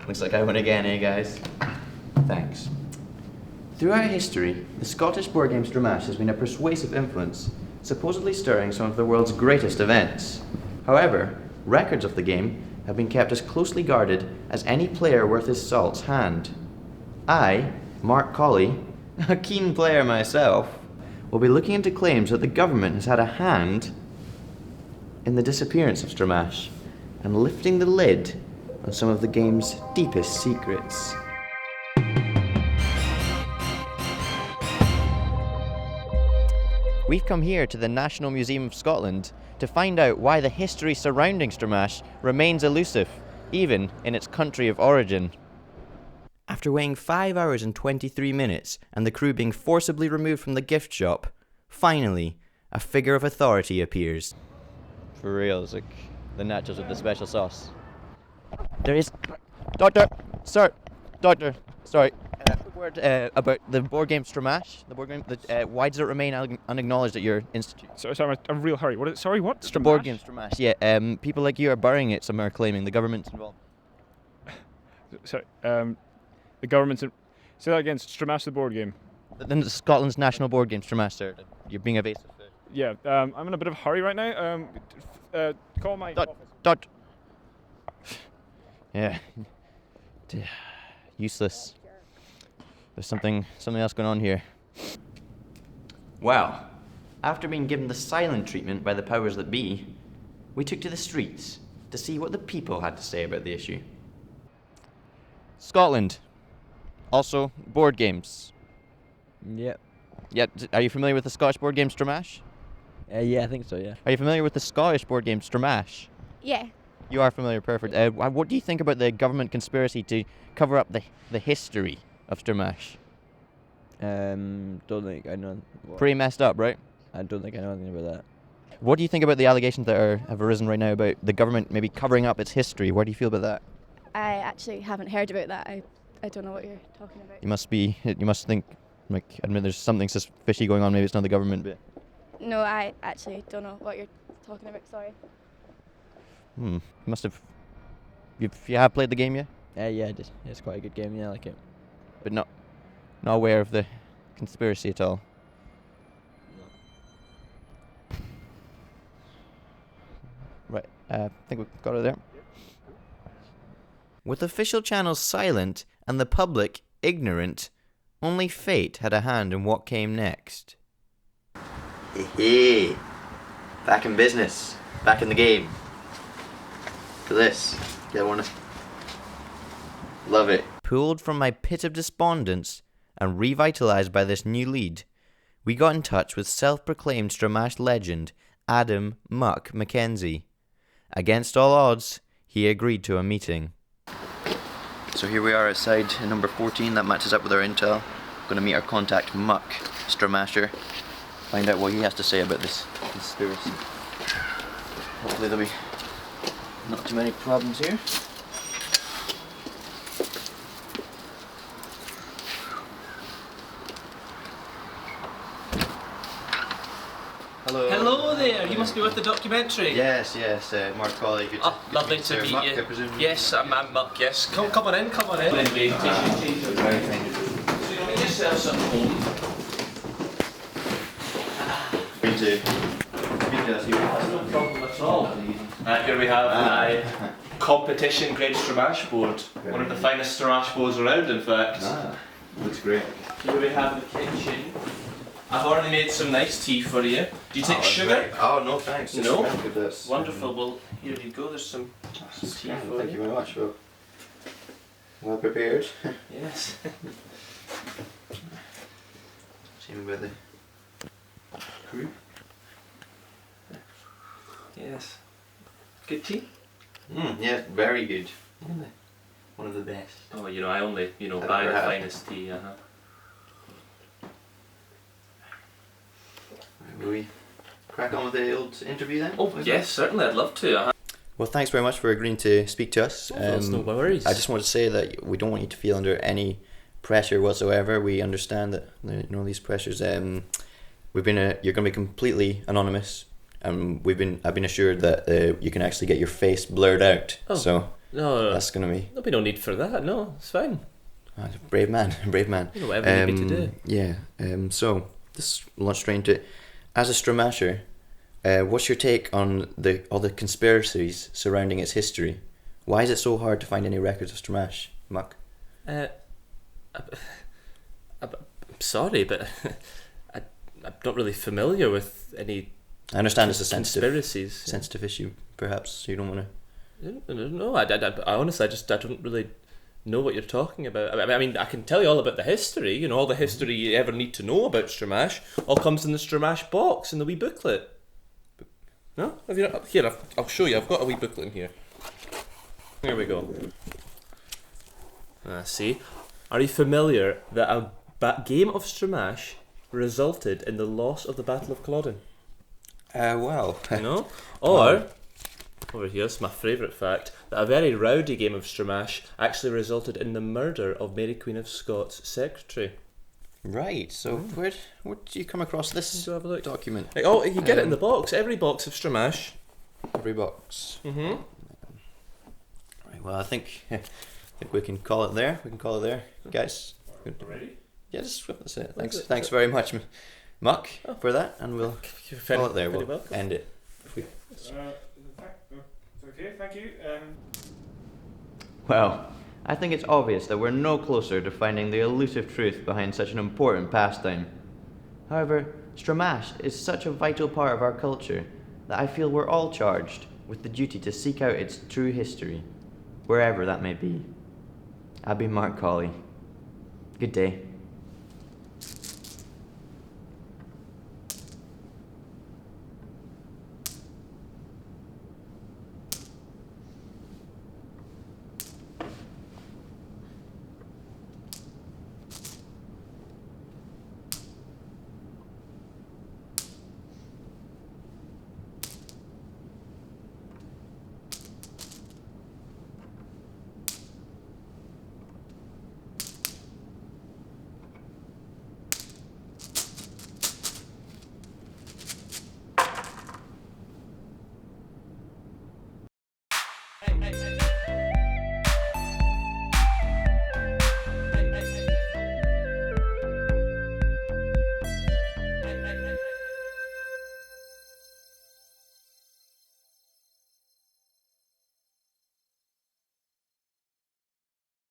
Looks like I win again, eh, guys? Thanks. Throughout history, the Scottish board game Stramash has been a persuasive influence, supposedly stirring some of the world's greatest events. However, records of the game have been kept as closely guarded as any player worth his salt's hand. I, Mark Colley, a keen player myself, will be looking into claims that the government has had a hand in the disappearance of Stramash and lifting the lid on some of the game's deepest secrets. We've come here to the National Museum of Scotland to find out why the history surrounding Stramash remains elusive, even in its country of origin. After waiting 5 hours and 23 minutes and the crew being forcibly removed from the gift shop, finally, a figure of authority appears. For real, it's like the nachos with the special sauce. There is... Doctor! Sorry. A quick word about the board game Stramash. The board game. Why does it remain unacknowledged at your institute? Sorry, I'm in a real hurry. What? Sorry, what? Stramash? The board game Stramash. Yeah. People like you are burying it. Some are claiming the government's involved. Sorry. The government's. Say that again. Stramash, the board game. Then Scotland's national board game Stramash, sir. You're being evasive. Yeah. I'm in a bit of a hurry right now. Call my office. Yeah. Useless. There's something else going on here. Well, after being given the silent treatment by the powers that be, we took to the streets to see what the people had to say about the issue. Scotland. Also, board games. Yep. Yeah, are you familiar with the Scottish board game Stramash? Yeah, I think so, yeah. Are you familiar with the Scottish board game Stramash? Yeah. You are familiar, perfect. What do you think about the government conspiracy to cover up the history of Stramash? Don't think I know. Pretty messed up, right? I don't think I know anything about that. What do you think about the allegations that have arisen right now about the government maybe covering up its history? What do you feel about that? I actually haven't heard about that. I don't know what you're talking about. You must think, admit there's something fishy going on. Maybe it's not the government, but... No, I actually don't know what you're talking about. Sorry. You must have... You have played the game yet? Yeah, it's quite a good game, yeah, I like it. But not aware of the conspiracy at all? No. Right, I think we've got it there. With official channels silent and the public ignorant, only fate had a hand in what came next. Hey, back in business, back in the game. To this, you wanna... Love it. Pulled from my pit of despondence and revitalized by this new lead, we got in touch with self-proclaimed Stramash legend Adam Muck Mackenzie. Against all odds, he agreed to a meeting. So here we are outside in number 14, that matches up with our intel. Going to meet our contact Muck Stramasher, find out what he has to say about this conspiracy. Hopefully there'll be not too many problems here. Hello. Hello there, you must be with the documentary. Yes, Mark Colley. Lovely to meet Muck, you. I presume. Yes, I'm Muck, yes. Come on in. Let me get yourselves at home. Me too. That's no problem at all. Here we have my competition grade Stramash board. One of the finest Stramash boards around, in fact. Looks great. Here we have the kitchen. I've already made some nice tea for you. Do you take sugar? Right. Oh, no thanks. No? This. Wonderful. Well, here you go. There's some tea for Thank you very much. Well prepared. Yes. Same with the crew. Yes. Good tea? Yeah, very good. One of the best. Oh, I only, I've buy never the had. finest tea, Will we crack on with the old interview then? Oh, yes, certainly, I'd love to, Well, thanks very much for agreeing to speak to us. That's no worries. I just want to say that we don't want you to feel under any pressure whatsoever. We understand that these pressures. You're going to be completely anonymous, and I've been assured that you can actually get your face blurred out. Oh. So No, That's gonna be there'll be no need for that. No, it's fine. brave man, brave man. You know, whatever you need to do. Yeah. So let's launch straight into it. As a Stramasher, what's your take on all the conspiracies surrounding its history? Why is it so hard to find any records of Stramash, Muck? I'm sorry, but I'm not really familiar with any. I understand it's a conspiracies. sensitive issue. Perhaps so you don't want to. No, I honestly, I don't really know what you're talking about. I mean, I can tell you all about the history. You know, all the history you ever need to know about Stramash all comes in the Stramash box in the wee booklet. No, have you not? Here, I'll show you. I've got a wee booklet in here. Here we go. See, are you familiar that a game of Stramash resulted in the loss of the Battle of Culloden? Well. You know, or. Over here's my favourite fact, that a very rowdy game of Stramash actually resulted in the murder of Mary Queen of Scots' secretary. Right, so where did you come across this Have a look. document? Like, oh, you get it in the box, every box of Stramash. Every box. Mm-hmm. Right, well, I think we can call it there. Guys. Good. Ready? Yeah, that's it. Thanks very much, Muck, for that, and we'll call it there. We'll end it. Okay, thank you. Well, I think it's obvious that we're no closer to finding the elusive truth behind such an important pastime. However, Stramash is such a vital part of our culture that I feel we're all charged with the duty to seek out its true history, wherever that may be. I've been Mark Colley. Good day.